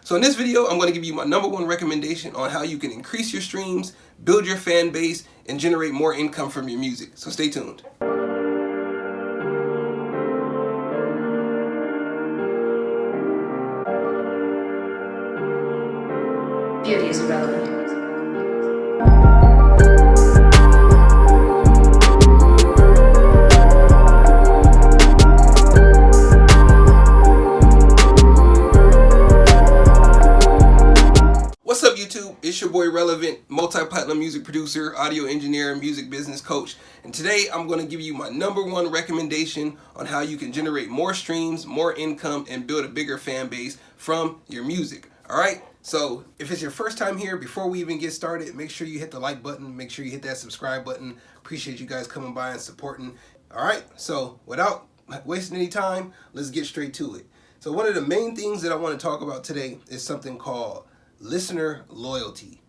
So in this video, I'm going to give you my #1 recommendation on how you can increase your streams, build your fan base, and generate more income from your music. So stay tuned. Beauty is irrelevant. What's up, YouTube? It's your boy Relevant, multi-platinum music producer, audio engineer, and music business coach. And today I'm going to give you my #1 recommendation on how you can generate more streams, more income, and build a bigger fan base from your music. All right? So if it's your first time here, before we even get started, make sure you hit the like button, make sure you hit that subscribe button. Appreciate you guys coming by and supporting. All right? So without wasting any time, let's get straight to it. So one of the main things that I want to talk about today is something called listener loyalty.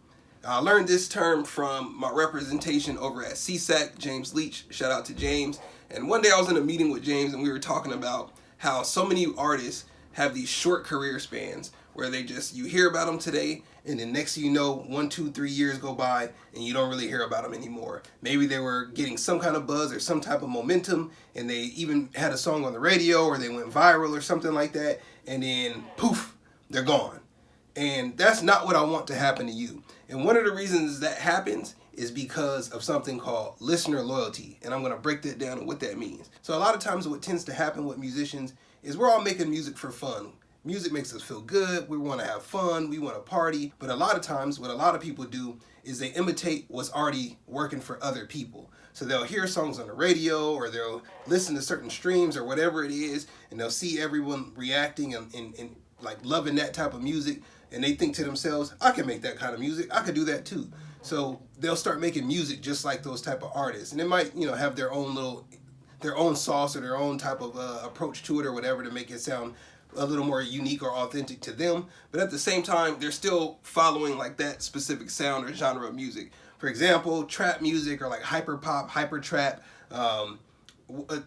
I learned this term from my representation over at CSAC, James Leach. Shout out to James. And one day I was in a meeting with James and we were talking about how so many artists have these short career spans where you hear about them today and then next thing you know, 1, 2, 3 years go by and you don't really hear about them anymore. Maybe they were getting some kind of buzz or some type of momentum and they even had a song on the radio or they went viral or something like that, and then poof, they're gone. And that's not what I want to happen to you. And one of the reasons that happens is because of something called listener loyalty. And I'm going to break that down and what that means. So a lot of times what tends to happen with musicians is we're all making music for fun. Music makes us feel good. We want to have fun. We want to party. But a lot of times what a lot of people do is they imitate what's already working for other people. So they'll hear songs on the radio or they'll listen to certain streams or whatever it is, and they'll see everyone reacting and like loving that type of music. And they think to themselves, I can make that kind of music. I could do that too. So they'll start making music just like those type of artists. And they might, have their own sauce or their own type of approach to it or whatever to make it sound a little more unique or authentic to them. But at the same time, they're still following like that specific sound or genre of music. For example, trap music or like hyper pop, hyper trap.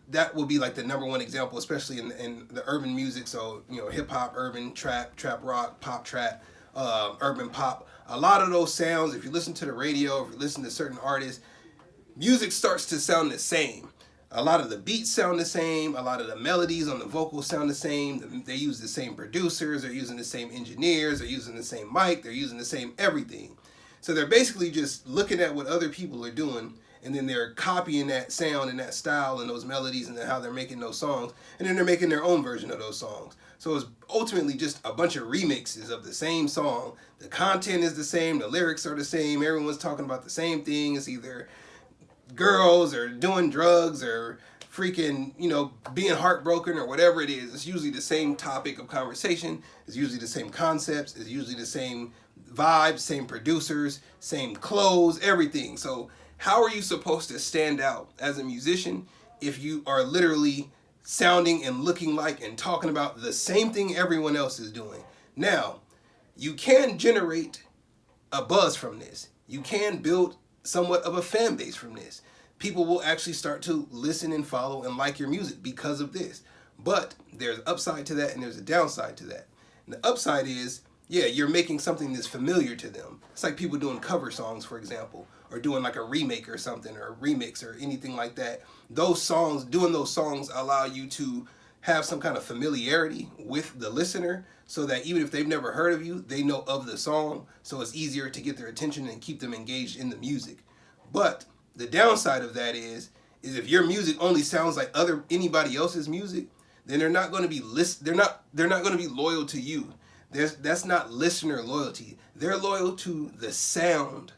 That will be like the #1 example, especially in the urban music. So, hip hop, urban, trap rock, pop trap, urban pop. A lot of those sounds, if you listen to the radio, if you listen to certain artists, music starts to sound the same. A lot of the beats sound the same. A lot of the melodies on the vocals sound the same. They use the same producers. They're using the same engineers. They're using the same mic. They're using the same everything. So they're basically just looking at what other people are doing, and then they're copying that sound and that style and those melodies and how they're making those songs, and then they're making their own version of those songs. So it's ultimately just a bunch of remixes of the same song. The content is the same, the lyrics are the same, everyone's talking about the same thing. It's either girls or doing drugs or freaking, being heartbroken or whatever it is. It's usually the same topic of conversation. It's usually the same concepts. It's usually the same vibes, same producers, same clothes, everything. So how are you supposed to stand out as a musician if you are literally sounding and looking like and talking about the same thing everyone else is doing? Now, you can generate a buzz from this. You can build somewhat of a fan base from this. People will actually start to listen and follow and like your music because of this. But there's an upside to that and there's a downside to that. And the upside is, yeah, you're making something that's familiar to them. It's like people doing cover songs, for example, or doing like a remake or something, or a remix or anything like that. Doing those songs allow you to have some kind of familiarity with the listener so that even if they've never heard of you, they know of the song. So it's easier to get their attention and keep them engaged in the music. But the downside of that is if your music only sounds like anybody else's music, then they're not going to be they're not going to be loyal to you. That's not listener loyalty. They're loyal to the sound.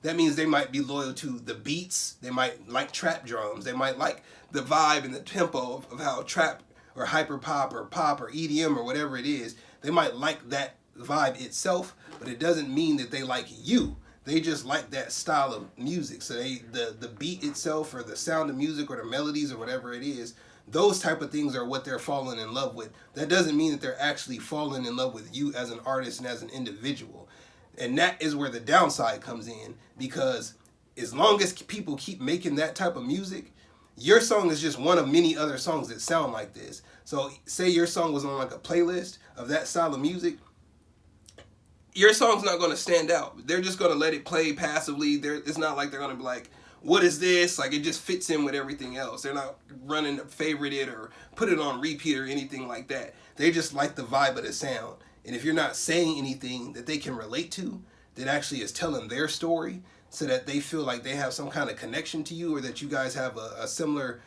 That means they might be loyal to the beats. They might like trap drums. They might like the vibe and the tempo of how trap or hyper pop or EDM or whatever it is. They might like that vibe itself, but it doesn't mean that they like you. They just like that style of music. So the beat itself or the sound of music or the melodies or whatever it is, those type of things are what they're falling in love with. That doesn't mean that they're actually falling in love with you as an artist and as an individual. And that is where the downside comes in, because as long as people keep making that type of music, your song is just one of many other songs that sound like this. So say your song was on like a playlist of that style of music, your song's not going to stand out. They're just going to let it play passively. It's not like they're going to be like, what is this? Like, it just fits in with everything else. They're not running to favorite it or put it on repeat or anything like that. They just like the vibe of the sound. And if you're not saying anything that they can relate to, that actually is telling their story, so that they feel like they have some kind of connection to you, or that you guys have a similar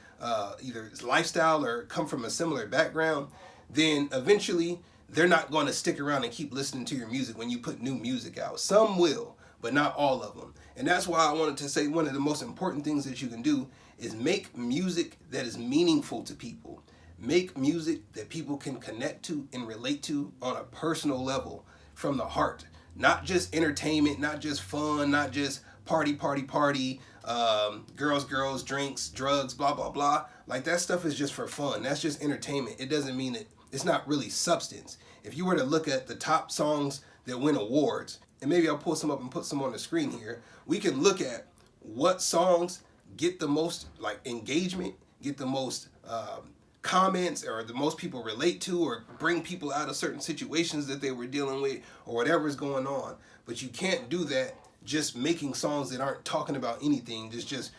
either lifestyle or come from a similar background, then eventually they're not going to stick around and keep listening to your music when you put new music out. Some will, but not all of them. And that's why I wanted to say one of the most important things that you can do is make music that is meaningful to people. Make music that people can connect to and relate to on a personal level from the heart. Not just entertainment, not just fun, not just party, girls, drinks, drugs, blah, blah, blah. Like, that stuff is just for fun. That's just entertainment. It doesn't mean that it's not really substance. If you were to look at the top songs that win awards, and maybe I'll pull some up and put some on the screen here, we can look at what songs get the most like engagement, get the most comments, or the most people relate to, or bring people out of certain situations that they were dealing with, or whatever's going on. But you can't do that just making songs that aren't talking about anything, just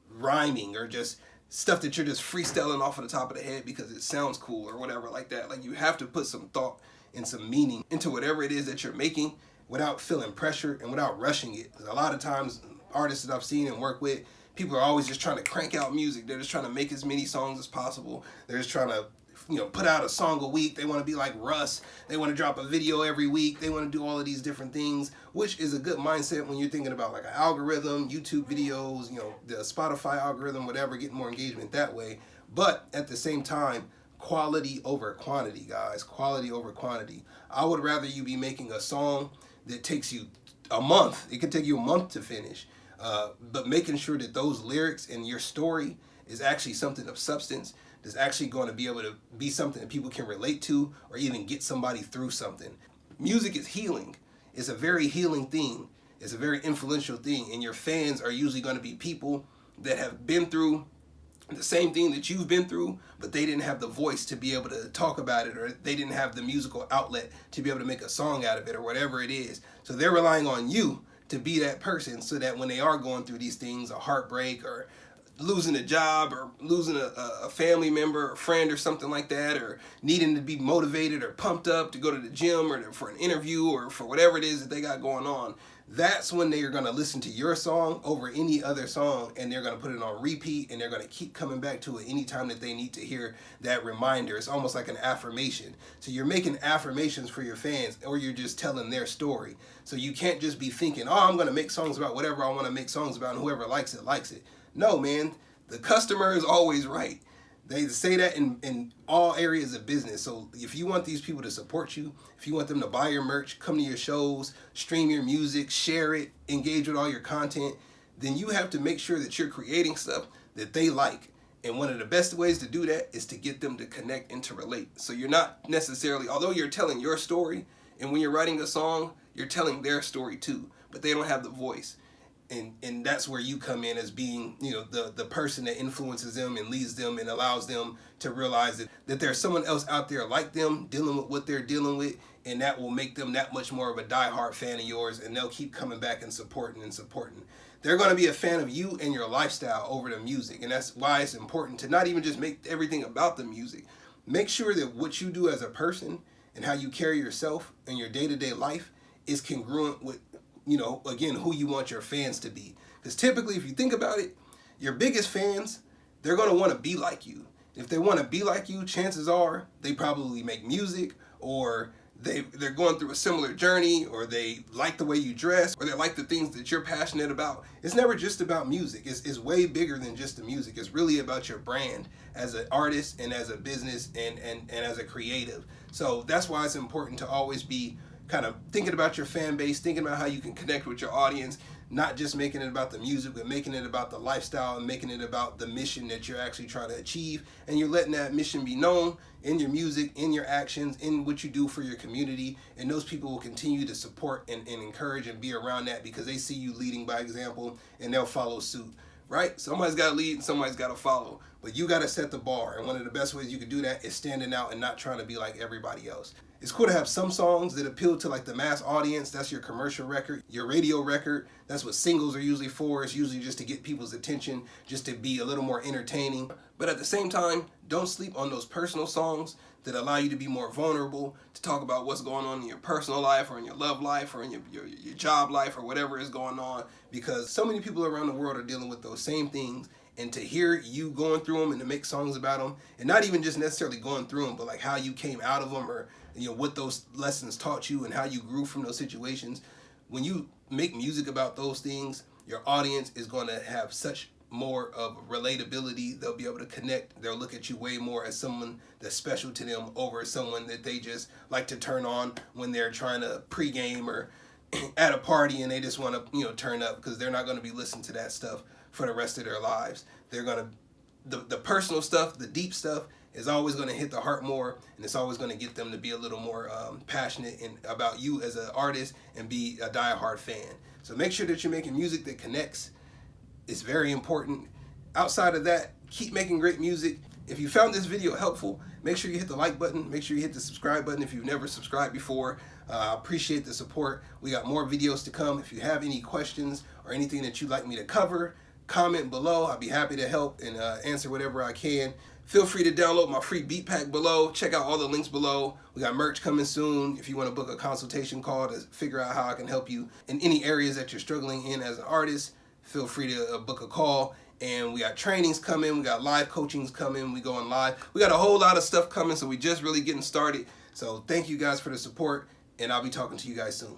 rhyming, or just stuff that you're just freestyling off of the top of the head because it sounds cool or whatever like that. Like, you have to put some thought and some meaning into whatever it is that you're making without feeling pressure and without rushing it. Because a lot of times, artists that I've seen and work with, people are always just trying to crank out music. They're just trying to make as many songs as possible. They're just trying to, put out a song a week. They want to be like Russ. They want to drop a video every week. They want to do all of these different things, which is a good mindset when you're thinking about like an algorithm, YouTube videos, the Spotify algorithm, whatever, getting more engagement that way. But at the same time, quality over quantity, guys. Quality over quantity. I would rather you be making a song that takes you a month. It could take you a month to finish. But making sure that those lyrics and your story is actually something of substance, that's actually going to be able to be something that people can relate to, or even get somebody through something. Music is healing. It's a very healing thing. It's a very influential thing. And your fans are usually going to be people that have been through the same thing that you've been through, but they didn't have the voice to be able to talk about it, or they didn't have the musical outlet to be able to make a song out of it, or whatever it is. So they're relying on you to be that person, so that when they are going through these things, a heartbreak, or losing a job, or losing a family member or friend or something like that, or needing to be motivated or pumped up to go to the gym, or for an interview, or for whatever it is that they got going on, that's when they are going to listen to your song over any other song, and they're going to put it on repeat, and they're going to keep coming back to it anytime that they need to hear that reminder. It's almost like an affirmation. So you're making affirmations for your fans, or you're just telling their story. So you can't just be thinking, oh, I'm going to make songs about whatever I want to make songs about, and whoever likes it, likes it. No, man, the customer is always right. They say that in all areas of business. So if you want these people to support you, if you want them to buy your merch, come to your shows, stream your music, share it, engage with all your content, then you have to make sure that you're creating stuff that they like. And one of the best ways to do that is to get them to connect and to relate. So you're not necessarily, although you're telling your story, and when you're writing a song, you're telling their story too, but they don't have the voice. And that's where you come in as being, the person that influences them and leads them and allows them to realize that there's someone else out there like them dealing with what they're dealing with, and that will make them that much more of a diehard fan of yours, and they'll keep coming back and supporting. They're going to be a fan of you and your lifestyle over the music, and that's why it's important to not even just make everything about the music. Make sure that what you do as a person and how you carry yourself in your day-to-day life is congruent with, again, who you want your fans to be. Because typically, if you think about it, your biggest fans, they're going to want to be like you. If they want to be like you, chances are they probably make music, or they're going through a similar journey, or they like the way you dress, or they like the things that you're passionate about. It's never just about music. It's way bigger than just the music. It's really about your brand as an artist and as a business and as a creative. So that's why it's important to always be kind of thinking about your fan base, thinking about how you can connect with your audience, not just making it about the music, but making it about the lifestyle and making it about the mission that you're actually trying to achieve. And you're letting that mission be known in your music, in your actions, in what you do for your community. And those people will continue to support and encourage and be around that, because they see you leading by example, and they'll follow suit. right? Somebody's got to lead and somebody's got to follow. But you got to set the bar. And one of the best ways you can do that is standing out and not trying to be like everybody else. It's cool to have some songs that appeal to like the mass audience. That's your commercial record, your radio record. That's what singles are usually for. It's usually just to get people's attention, just to be a little more entertaining. But at the same time, don't sleep on those personal songs that allow you to be more vulnerable, to talk about what's going on in your personal life or in your love life or in your job life or whatever is going on, because so many people around the world are dealing with those same things. And to hear you going through them and to make songs about them, and not even just necessarily going through them, but like how you came out of them, or what those lessons taught you and how you grew from those situations. When you make music about those things, your audience is going to have such more of relatability. They'll be able to connect. They'll look at you way more as someone that's special to them over someone that they just like to turn on when they're trying to pregame or at a party and they just want to turn up, because they're not going to be listening to that stuff for the rest of their lives. They're going to, the personal stuff, the deep stuff is always going to hit the heart more, and it's always going to get them to be a little more passionate about you as an artist and be a diehard fan. So make sure that you're making music that connects. It's very important. Outside of that, keep making great music. If you found this video helpful, make sure you hit the like button. Make sure you hit the subscribe button if you've never subscribed before. I appreciate the support. We got more videos to come. If you have any questions or anything that you'd like me to cover, comment below. I'll be happy to help and answer whatever I can. Feel free to download my free beat pack below. Check out all the links below. We got merch coming soon. If you want to book a consultation call to figure out how I can help you in any areas that you're struggling in as an artist, feel free to book a call. And we got trainings coming. We got live coachings coming. We going live. We got a whole lot of stuff coming, so we just really getting started. So thank you guys for the support, and I'll be talking to you guys soon.